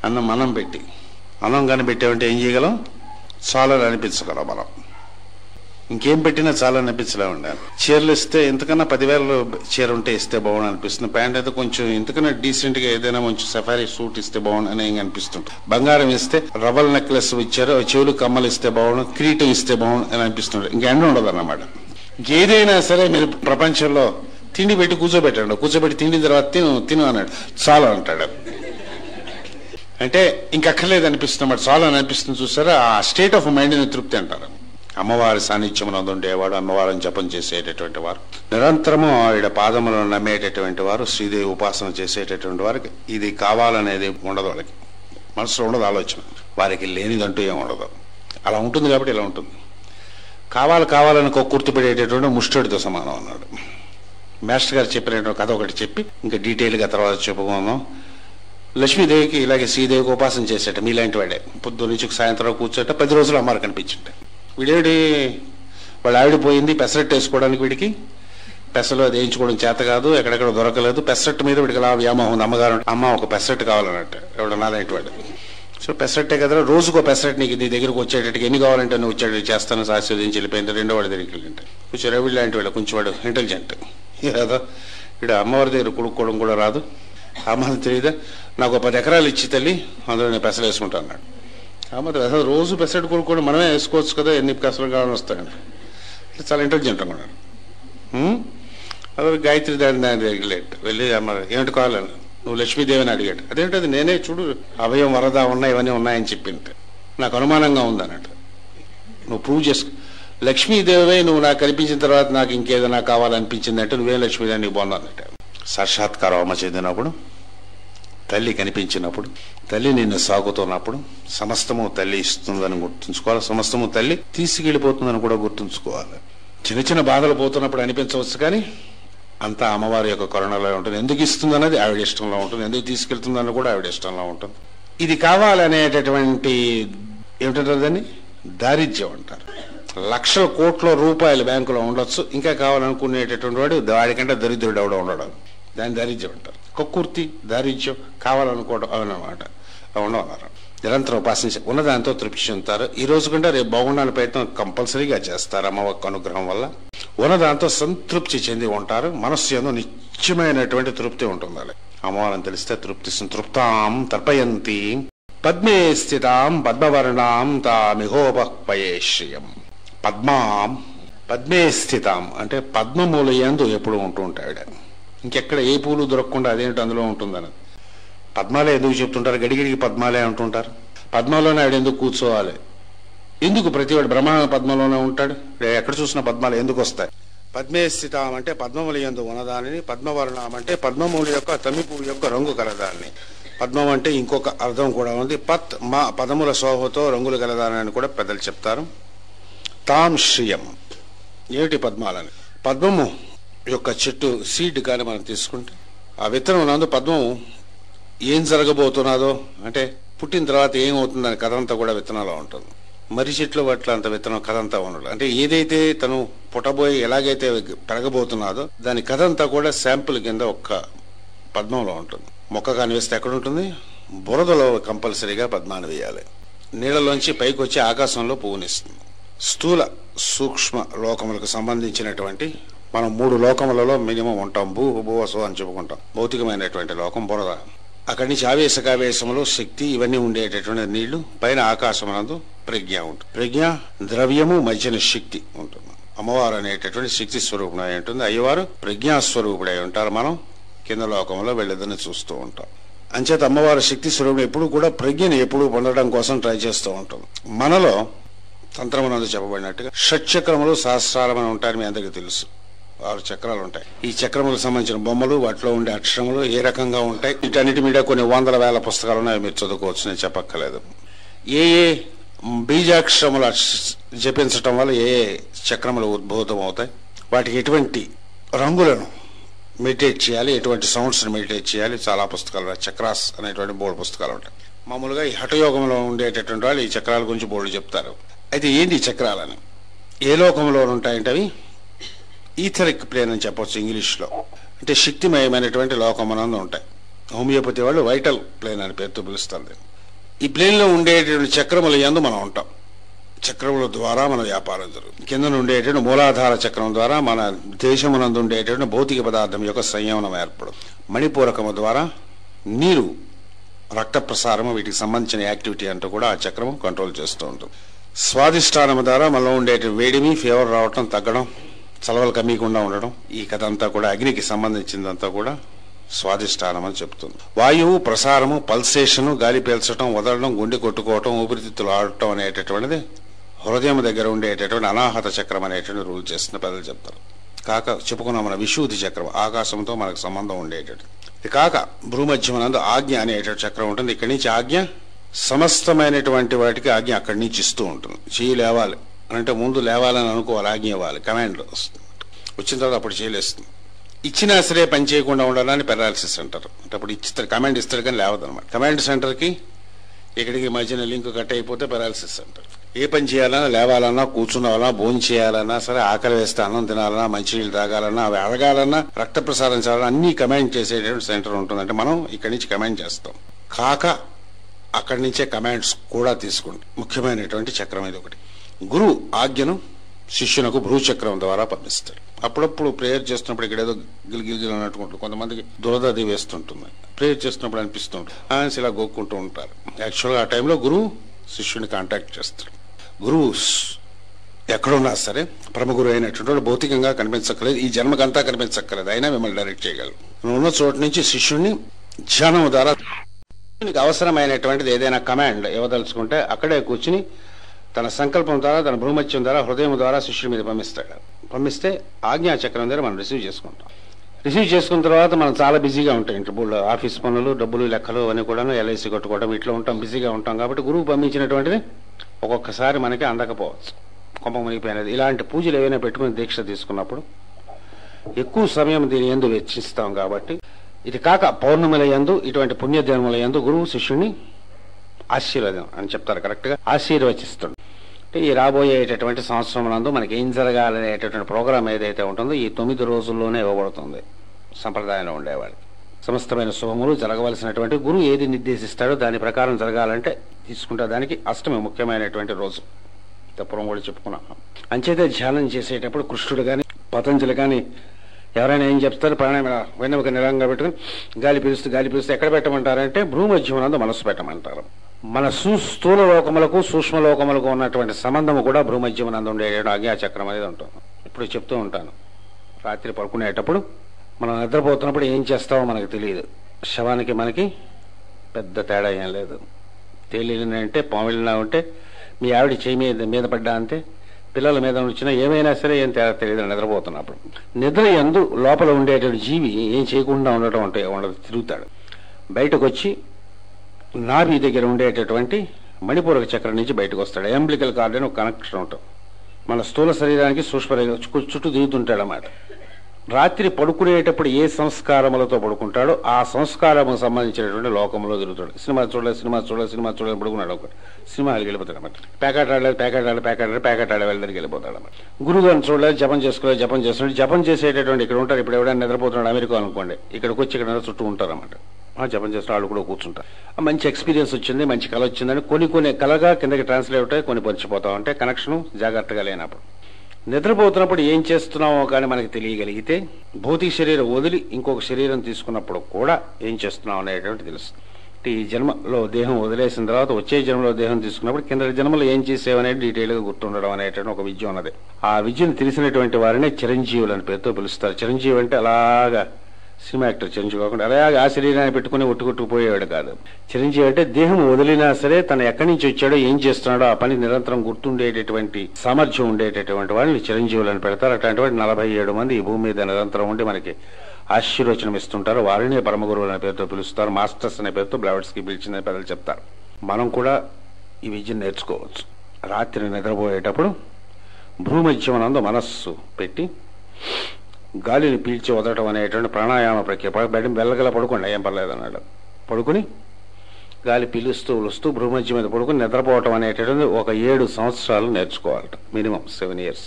అన్నం మనం పెట్టి అన్నం కానీ పెట్టామంటే ఏం చేయగలం? చాలని అనిపించగలం మనం. ఇంకేం పెట్టినా చాలా అనిపించలే ఉండాలి. చీరలు ఇస్తే ఇంతకన్నా 10,000 చీర ఉంటే ఇస్తే బాగుండు అనిపిస్తుంది. ప్యాంట్ అయితే కొంచెం ఇంతకన్నా డీసెంట్ గా ఏదైనా మంచి సఫారీ సూట్ ఇస్తే బాగుండు అని అనిపిస్తుంది. బంగారం ఇస్తే రవల్ నెక్లెస్ ఇచ్చారు, చెవులు కమ్మలు ఇస్తే బాగుండు, కిరీటం ఇస్తే బాగుండు అని అనిపిస్తుంది. ఇంకెండ ఉండదు అన్నమాట. ఇంకేదైనా సరే మీరు ప్రపంచంలో తిండి పెట్టి కూర్చోబెట్టి తిండిన తర్వాత తిను అన్నాడు, చాలా అంటాడు. అంటే ఇంకక్కర్లేదు అనిపిస్తుంది, చాలా అని అనిపిస్తుంది. చూసారా, ఆ స్టేట్ ఆఫ్ మైండ్ ని తృప్తి అంటారు. అమ్మవారి సాన్నిధ్యం ఉండేవాడు, అమ్మవారిని జపం చేసేటటువంటి వారు, నిరంతరము ఆవిడ పాదములను నమ్మేటటువంటి వారు, శ్రీదేవి ఉపాసన చేసేటటువంటి వారికి ఇది కావాలనేది ఉండదు. వాళ్ళకి మనసులో ఉండదు ఆలోచన, వారికి లేనిదంటూ ఏమి ఉండదు. అలా ఉంటుంది కాబట్టి ఇలా ఉంటుంది. కావాలని గుర్తుపెట్టేటటువంటి ముష్టడితో సమానం అన్నాడు. మాస్టర్ గారు చెప్పినటువంటి కథ ఒకటి చెప్పి ఇంకా డీటెయిల్గా తర్వాత చెప్పుకుందాం. లక్ష్మీదేవికి ఇలాగే శ్రీదేవికి ఉపాసన చేసేట మీలాంటి వాడే పొద్దు నుంచి సాయంత్రం కూర్చోట 10 రోజులు అమ్మారు కనిపించింట. వీడేడి వాళ్ళ ఆవిడ పోయింది పెసరట్టు వేసుకోవడానికి, వీడికి పెసలు అది వేయించుకోవడం చేత కాదు, ఎక్కడెక్కడ దొరకలేదు. పెసరట్టు మీద వీడికి అలా వ్యామోహం ఉంది. అమ్మగారు అమ్మ ఒక పెసరట్టు కావాలన్నట్టు ఎవడ నాలాంటి వాడు. సో పెసరట్టే కదా, రోజుకో పెసరట్టు నీకు నీ దగ్గరకు వచ్చేటట్టుగా ఎన్ని కావాలంటే నువ్వు వచ్చాడు చేస్తాను ఆశీర్వదించి వెళ్ళిపోయింది. రెండో వాడి దగ్గరికి వెళ్ళింటే కొంచెం రవి లాంటి వాడు, కొంచెం వాడు ఇంటెలిజెంట్ కదా. వీడు అమ్మవారి దగ్గర కొడుక్కోవడం కూడా రాదు. అమ్మని తెలియదా, నాకు 10 ఎకరాలు ఇచ్చి తల్లి అందులో నేను పెసలు వేసుకుంటా అన్నాడు. మరి అసలు రోజు పెసరట్టు కొనుక్కోవడం మనమే వేసుకోవచ్చు కదా, ఎన్ని పెసలు కావాలని వస్తాయండి. అంటే చాలా ఇంటెలిజెంట్ అనుకున్నాడు. అదే గాయత్రి దాని దగ్గరికి వెళ్ళి అమ్మ ఏమిటి కావాలని నువ్వు లక్ష్మీదేవిని అడిగాడు. అదేంటది నేనే చూడు అభయం వరద ఉన్నాయి ఇవన్నీ ఉన్నాయని చెప్పింది, నాకు అనుమానంగా ఉందన్నట్టు. నువ్వు ప్రూవ్ చేసుకో, లక్ష్మీదేవి నువ్వు నాకు కనిపించిన తర్వాత నాకు ఇంకేదైనా కావాలనిపించింది అంటే నువ్వేం లక్ష్మీదేవి నీకు బాగుందన్నట్టు. సాక్షాత్కారం అమ్మ చెందినప్పుడు, తల్లి కనిపించినప్పుడు, తల్లి నిన్ను సాగుతున్నప్పుడు సమస్తము తల్లి ఇస్తుందని గుర్తుంచుకోవాలి, సమస్తము తల్లి తీసుకెళ్లిపోతుందని కూడా గుర్తుంచుకోవాలి. చిన్న చిన్న బాధలు పోతున్నప్పుడు అనిపించవచ్చు, కానీ అంతా అమ్మవారి యొక్క కరుణలో ఉంటుంది. ఎందుకు ఇస్తుంది అన్నది ఆవిడ ఇష్టంలో ఉంటుంది, ఎందుకు తీసుకెళ్తుందని కూడా ఆవిడ ఇష్టంలో ఉంటుంది. ఇది కావాలనేటటువంటి ఏమిటంటారు దాన్ని, దారిద్ర్యం అంటారు. లక్షల కోట్ల రూపాయలు బ్యాంకులో ఉండొచ్చు, ఇంకా కావాలనుకునేటటువంటి వాడు వాడికంటే దరిద్రుడు ఎవడో ఉండడం, దాన్ని దారిద్ర్యం అంటారు. కక్కుర్తి దారిద్ర్యం కావాలనుకోవడం అవన్నమాట ఉండవన్నారు. నిరంతరం ఉపాసించి ఉన్నదాంతో తృప్తి చెందుతారు. ఈ రోజు కంటే రేపు బాగుండాలని ప్రయత్నం కంపల్సరీగా చేస్తారు. అమ్మవారి అనుగ్రహం వల్ల ఉన్నదాంతో సంతృప్తి చెంది ఉంటారు. మనస్సు ఎందు నిత్యమైనటువంటి తృప్తి ఉంటుంది. అమ్మవారిని తెలిస్తే తృప్తి తృప్తాం తర్పయంతి పద్మే స్థితాం పద్మవర్ణాం తామిహోపయేశ్రియం. పద్మే స్థితాం అంటే పద్మమూల యందు ఎప్పుడు ఉంటూ ఉంటాడు. ఇంకెక్కడ ఏ పూలు దొరకకుండా అదేంటి అందులో ఉంటుందన్నది. పద్మాలే ఎందుకు చెప్తుంటారు, గడిగిడికి పద్మాలే అంటుంటారు. పద్మంలోనే ఆవిడ ఎందుకు కూర్చోవాలి, ఎందుకు ప్రతివాడు బ్రహ్మ పద్మంలోనే ఉంటాడు, ఎక్కడ చూసిన పద్మాలు ఎందుకు వస్తాయి. పద్మే స్థితాం అంటే పద్మముల యందు ఉన్నదానిని, పద్మవర్ణం అంటే పద్మమూలి యొక్క తమ్మి పువ్వు యొక్క రంగు కలదాన్ని. పద్మం అంటే ఇంకొక అర్థం కూడా ఉంది, పదముల శోభతో రంగులు కలదానని కూడా పెద్దలు చెప్తారు. తాం శ్రియం ఏమిటి పద్మాలని, పద్మము యొక్క చెట్టు సీడ్ కానీ మనం తీసుకుంటే ఆ విత్తనం నందు పద్మం ఏం జరగబోతున్నదో అంటే పుట్టిన తర్వాత ఏమవుతుందని కథ అంతా కూడా విత్తనంలో ఉంటుంది. మర్రి చెట్లు వాటిలో అంత విత్తనం కథ అంతా ఉండదు. అంటే ఏదైతే తను పుట్టబోయి ఎలాగైతే పెరగబోతున్నాదో దాని కథ అంతా కూడా శాంపుల్ కింద ఒక్క పద్మంలో ఉంటుంది. మొక్క కాని వేస్తే ఎక్కడ ఉంటుంది, బురదలో కంపల్సరీగా పద్మాన్ని వేయాలి. నీళ్ళలోంచి పైకి వచ్చి ఆకాశంలో పువ్వునిస్తుంది. స్థూల సూక్ష్మ లోకములకు సంబంధించినటువంటి మనం 3 లోకములలో మినిమం ఉంటాం. భూవసు అని చెప్పుకుంటాం. భౌతికమైనటువంటి లోకం బురద, అక్కడి నుంచి ఆవేశకావేశములు శక్తి ఇవన్నీ ఉండేటటువంటి నీళ్లు, పైన ఆకాశమునందు ప్రజ్ఞ ఉంటుంది. ప్రజ్ఞ ద్రవ్యము మధ్యన శక్తి ఉంటుంది. అమ్మవారు అనేటటువంటి శక్తి స్వరూపుడై ఉంటుంది. అయ్యవారు ప్రజ్ఞాస్వరూపుడై ఉంటారు. మనం కింద లోకంలో వెళ్ళదని చూస్తూ ఉంటాం. అంచేత అమ్మవారు శక్తి స్వరూపుడు ఎప్పుడు కూడా ప్రజ్ఞని ఎప్పుడు పొందడం కోసం ట్రై చేస్తూ ఉంటుంది. మనలో తంత్రమునందు చెప్పబడినట్టుగా షట్చక్రములు సహస్రాలమని ఉంటాయని మీ అందరికీ తెలుసు. 6 చక్రాలు ఉంటాయి. ఈ చక్రములకు సంబంధించిన బొమ్మలు, వాటిలో ఉండే అక్షరములు ఏ రకంగా ఉంటాయి, వీటన్నిటి మీద కొన్ని వందల వేల పుస్తకాలు ఉన్నాయి, మీరు చదువుకోవచ్చు, నేను చెప్పక్కర్లేదు. ఏ బీజాక్షరములు జపించటం వల్ల ఏ చక్రములు ఉద్భూతం అవుతాయి, వాటికి ఎటువంటి రంగులను మెడిటేట్ చేయాలి, ఎటువంటి సౌండ్స్ని మెడిటేట్ చేయాలి, చాలా పుస్తకాలు, చక్రాస్ అనేటువంటి బోర్డు పుస్తకాలు ఉంటాయి. మామూలుగా ఈ హఠయోగంలో ఉండేటటువంటి వాళ్ళు ఈ చక్రాల గురించి బోర్డు చెప్తారు. అయితే ఏంటి ఈ చక్రాలని, ఏ లోకంలో ఉంటాయంటే అవి ఈథరిక్ ప్లేన్ అని చెప్పవచ్చు ఇంగ్లీష్లో. అంటే శక్తిమయమైనటువంటి లోకమనందు ఉంటాయి. హోమియోపతి వాళ్ళు వైటల్ ప్లేన్ అని పేరుతో పిలుస్తుంది. ఈ ప్లేన్లో ఉండేటువంటి చక్రముల యందు మనం ఉంటాం. చక్రముల ద్వారా మన వ్యాపారం జరుగుతుంది. కింద ఉండేటువంటి మూలాధార చక్రం ద్వారా మన దేశమునందు ఉండేటువంటి భౌతిక పదార్థం యొక్క సంయమనం ఏర్పடும். మణిపూరకము ద్వారా నీరు, రక్త ప్రసారము, వీటికి సంబంధించిన యాక్టివిటీ అంటూ కూడా ఆ చక్రము కంట్రోల్ చేస్తూ ఉంటుంది. స్వాదిష్టానము ద్వారా మనలో ఉండేటువంటి వేడిమి, ఫీవర్ రావటం, తగ్గడం, చలవలు కమ్మీకుండా ఉండడం, ఈ కథ అంతా కూడా అగ్నికి సంబంధించిందంతా కూడా స్వాదిష్టానం అని చెప్తుంది. వాయువు ప్రసారము, పల్సేషను, గాలి పీల్చడం, వదలడం, గుండె కొట్టుకోవటం, ఊపిరితిత్తులు ఆడటం అనేటటువంటిది హృదయం దగ్గర ఉండేటటువంటి అనాహత చక్రం అనేటువంటి రూల్ చేస్తున్న పెద్దలు చెప్తారు. కాక చెప్పుకున్నాం మన విశుద్ధి చక్రం, ఆకాశంతో మనకు సంబంధం ఉండేటట్టు. ఇది కాక భూమధ్యమనందు ఆజ్ఞ అనేటువంటి చక్రం ఉంటుంది. ఇక్కడి నుంచి ఆజ్ఞ సమస్తమైనటువంటి వాటికి ఆజ్ఞ అక్కడి నుంచి ఇస్తూ ఉంటుంది. చెయ్యి లేవాలి అంటే ముందు లేవాలని అనుకోవాలి, ఆజ్ఞ ఇవ్వాలి, కమాండ్ వస్తుంది. వచ్చిన తర్వాత అప్పుడు చేయలేస్తుంది. ఇచ్చినా సరే పని చేయకుండా ఉండాలని పెరాలిసిస్ అంటారు. అంటే అప్పుడు ఇస్తారు, కమాండ్ ఇస్తాడు కానీ లేవదనమాట. కమాండ్ సెంటర్కి ఇక్కడికి మధ్యన లింక్ కట్ అయిపోతే పెరాలిసిస్ అంటారు. ఏ పని చేయాలన్నా, లేవాలన్నా, కూర్చున్నావాలన్నా, భోజనం చేయాలన్నా సరే, ఆకలి వేస్తే అన్నం తినాలన్నా, మంచినీళ్ళు తాగాలన్నా, అవి అడగాలన్నా, రక్త ప్రసారం చేయాలన్నా అన్నీ కమాండ్ చేసేటువంటి సెంటర్ ఉంటుంది. అంటే మనం ఇక్కడి నుంచి కమాండ్ చేస్తాం. కాక అక్కడి నుంచే కమాండ్స్ కూడా తీసుకుంటాం. ముఖ్యమైనటువంటి చక్రం ఇది ఒకటి. గురువు ఆజ్ఞను శిష్యునకు భ్రూచక్రం ద్వారా పంపిస్తాడు. అప్పుడప్పుడు ప్రేయర్ చేస్తున్నప్పుడు ఇక్కడ ఏదో గిలిగిలి అన్నట్టుకుంటుంది. కొంతమందికి దురదది వేస్తుంటుంది. ప్రేయర్ చేస్తున్నప్పుడు అనిపిస్తుంటుంది, ఆయన ఇలా గోక్కుంటూ ఉంటారు. యాక్చువల్గా ఆ టైంలో గురువు శిష్యుని కాంటాక్ట్ చేస్తాడు. గురువు ఎక్కడున్నా సరే పరమగురు అయినటువంటి భౌతికంగా కనిపించక్కర్లేదు, ఈ జన్మకంతా కనిపించక్కర్లేదు, అయినా మిమ్మల్ని డైరెక్ట్ చేయగలరు. నువ్వు ఉన్న చోటు నుంచి శిష్యుడిని ధ్యానం ద్వారా అవసరమైనటువంటిది ఏదైనా కమాండ్ ఇవ్వదలుచుకుంటే అక్కడే కూర్చుని తన సంకల్పం ద్వారా, తన భూమత్యం ద్వారా, హృదయం ద్వారా శిష్యుడి మీద పంపిస్తాడు. పంపిస్తే ఆజ్ఞాచక్రం ద్వారా మనం రిసీవ్ చేసుకుంటాం. రిసీవ్ చేసుకున్న తర్వాత మనం చాలా బిజీగా ఉంటాం. ఇంట్లో ఆఫీస్ పనులు, డబ్బులు, లెక్కలు అని కూడా, ఎల్ఐసి కట్టుకోవడం, ఇట్లా ఉంటాం, బిజీగా ఉంటాం. కాబట్టి గురువు పంపించినటువంటిది ఒక్కొక్కసారి మనకి అందకపోవచ్చు, కొంప మునిగిపోయినది. ఇలాంటి పూజలు ఏవైనా పెట్టుకుని దీక్ష తీసుకున్నప్పుడు ఎక్కువ సమయం దీని యందు వెచ్చిస్తాం. కాబట్టి ఇది కాక పౌర్ణమిల యందు, ఇటువంటి పుణ్యదినముల యందు గురువు శిష్యుని ఆశీర్వాదం అని చెప్తారు, కరెక్ట్గా ఆశీర్వచిస్తుంది. అంటే ఈ రాబోయేటటువంటి సంవత్సరం నందు మనకి ఏం జరగాలనేటటువంటి ప్రోగ్రాం ఏదైతే ఉంటుందో ఈ 9 రోజుల్లోనే ఇవ్వబడుతుంది. సంప్రదాయంలో ఉండేవాళ్ళు సమస్తమైన శుభములు జరగవలసినటువంటి గురువు ఏది నిర్దేశిస్తాడో దాని ప్రకారం జరగాలంటే తీసుకుంటే దానికి అష్టమి ముఖ్యమైనటువంటి రోజు. పూర్వం కూడా చెప్పుకున్నాం. అంచేతే ధ్యానం చేసేటప్పుడు కృష్ణుడు కానీ, పతంజలి కానీ ఎవరైనా ఏం చెప్తారు, ప్రాణాయామ వెన్నెముక నిరంగా పెట్టుకుని గాలి పీలుస్తూ ఎక్కడ పెట్టమంటారంటే భూమధ్యమునందు మనస్సు పెట్టమంటారు. మన స్థూల లోకములకు, సూక్ష్మ లోకములకు ఉన్నటువంటి సంబంధము కూడా భూమధ్యమునందు ఉండే ఆజ్ఞాచక్రం అనేది ఉంటుంది. ఇప్పుడు చెప్తూ ఉంటాను, రాత్రి పడుకునేటప్పుడు మనం నిద్రపోతున్నప్పుడు ఏం చేస్తామో మనకు తెలియదు. శవానికి మనకి పెద్ద తేడా ఏం లేదు. తేలినంటే పాములినా ఉంటే మీ ఆవిడ చేయి మీద పడ్డా అంతే, పిల్లల మీద వచ్చినా ఏమైనా సరే ఏం తేడా తెలియదు నిద్రపోతున్నప్పుడు. నిద్ర యందు లోపల ఉండేటువంటి జీవి ఏం చేయకుండా ఉండటం అంటే ఉండదు, తిరుగుతాడు. బయటకు వచ్చి నాభి దగ్గర ఉండేటటువంటి మణిపూరక చక్రం నుంచి బయటకు వస్తాడు. ఎంబ్లికల్ కార్డ్ అని ఒక కనెక్షన్ ఉంటుంది. మన స్థూల శరీరానికి సూక్ష్మ చుట్టూ దిగుతుంటాడు అన్నమాట. రాత్రి పడుకునేటప్పుడు ఏ సంస్కారములతో పడుకుంటాడో ఆ సంస్కారముకు సంబంధించినటువంటి లోకంలో తిరుగుతాడు. సినిమా చూడలేదు పడుకున్నాడు. ఒకటి సినిమాకి వెళ్ళిపోతాడు అన్నమాట. ప్యాకెట్ ఆడే వాళ్ళ దగ్గరికి వెళ్ళిపోతాడు అన్నమాట. గురుగారిని చూడలేదు, జపం చేస్తున్నాడు. జపం చేసేటటువంటి ఇక్కడ ఉంటారు. ఇప్పుడు ఎవడైనా నిద్రపోతున్నాడు అమెరికా అనుకోండి, ఇక్కడికి వచ్చి ఇక్కడ చుట్టూ ఉంటారు అన్నమాట. జపం చేసిన వాళ్ళు కూడా కూర్చుంటారు. మంచి ఎక్స్పీరియన్స్ వచ్చింది, మంచి కళ వచ్చిందని కొన్ని కళగా కిందకి ట్రాన్స్లేట్ అవుతాయి, కొన్ని పరిచిపోతా ఉంటాయి. కనెక్షన్ జాగ్రత్తగా లేనప్పుడు. నిద్రపోతున్నప్పుడు ఏం చేస్తున్నామో కానీ మనకి తెలియగలిగితే భౌతిక శరీరం వదిలి ఇంకొక శరీరం తీసుకున్నప్పుడు కూడా ఏం చేస్తున్నాం అనేటువంటి తెలుస్తుంది. ఈ జన్మలో దేహం వదిలేసిన తర్వాత వచ్చే జన్మలో దేహం తీసుకున్నప్పుడు కింద జన్మలో ఏం చేసేవనేది డీటెయిల్గా గుర్తుండడం అనేటువంటి ఒక విద్య ఉన్నది. ఆ విద్యను తెలిసినటువంటి వారిని చిరంజీవులు అని పేరుతో పిలుస్తారు. చిరంజీవి అంటే అలాగా సినిమా యాక్టర్ చిరంజీవి కాకుండా అలాగే ఆ శరీరాన్ని పెట్టుకుని ఒట్టుకొట్టుకుపోయేవాడు కాదు. చిరంజీవి అంటే దేహం వదిలినా సరే తను ఎక్కడి నుంచి వచ్చాడో, ఏం చేస్తున్నాడో ఆ పని నిరంతరం గుర్తుండేటటువంటి సామర్థ్యం ఉండేటటువంటి వాళ్ళని చిరంజీవులను పెడతారు. అట్లాంటి 47 మంది ఈ భూమి మీద నిరంతరం ఉండి మనకి ఆశీర్వచనం ఇస్తుంటారు. వారిని పరమగురువులు అనే పేరుతో పిలుస్తారు. మాస్టర్స్ అనే పేరుతో బ్లావెట్స్కి పిలిచిందని పెద్దలు చెప్తారు. మనం కూడా ఈ విద్యను నేర్చుకోవచ్చు. రాత్రి నిద్రపోయేటప్పుడు భూమధ్యమనందు మనస్సు పెట్టి గాలిని పీల్చి వదలటం అనేటువంటి ప్రాణాయామ ప్రక్రియ. వెళ్ళగల పడుకోండి, ఏం పర్లేదు అన్నాడు. పడుకుని గాలి పీలుస్తూ వస్తూ భూమధ్య మీద పడుకుని నిద్రపోవటం అనేటటువంటి ఒక 7 సంవత్సరాలు నేర్చుకోవాలట. Minimum 7 years.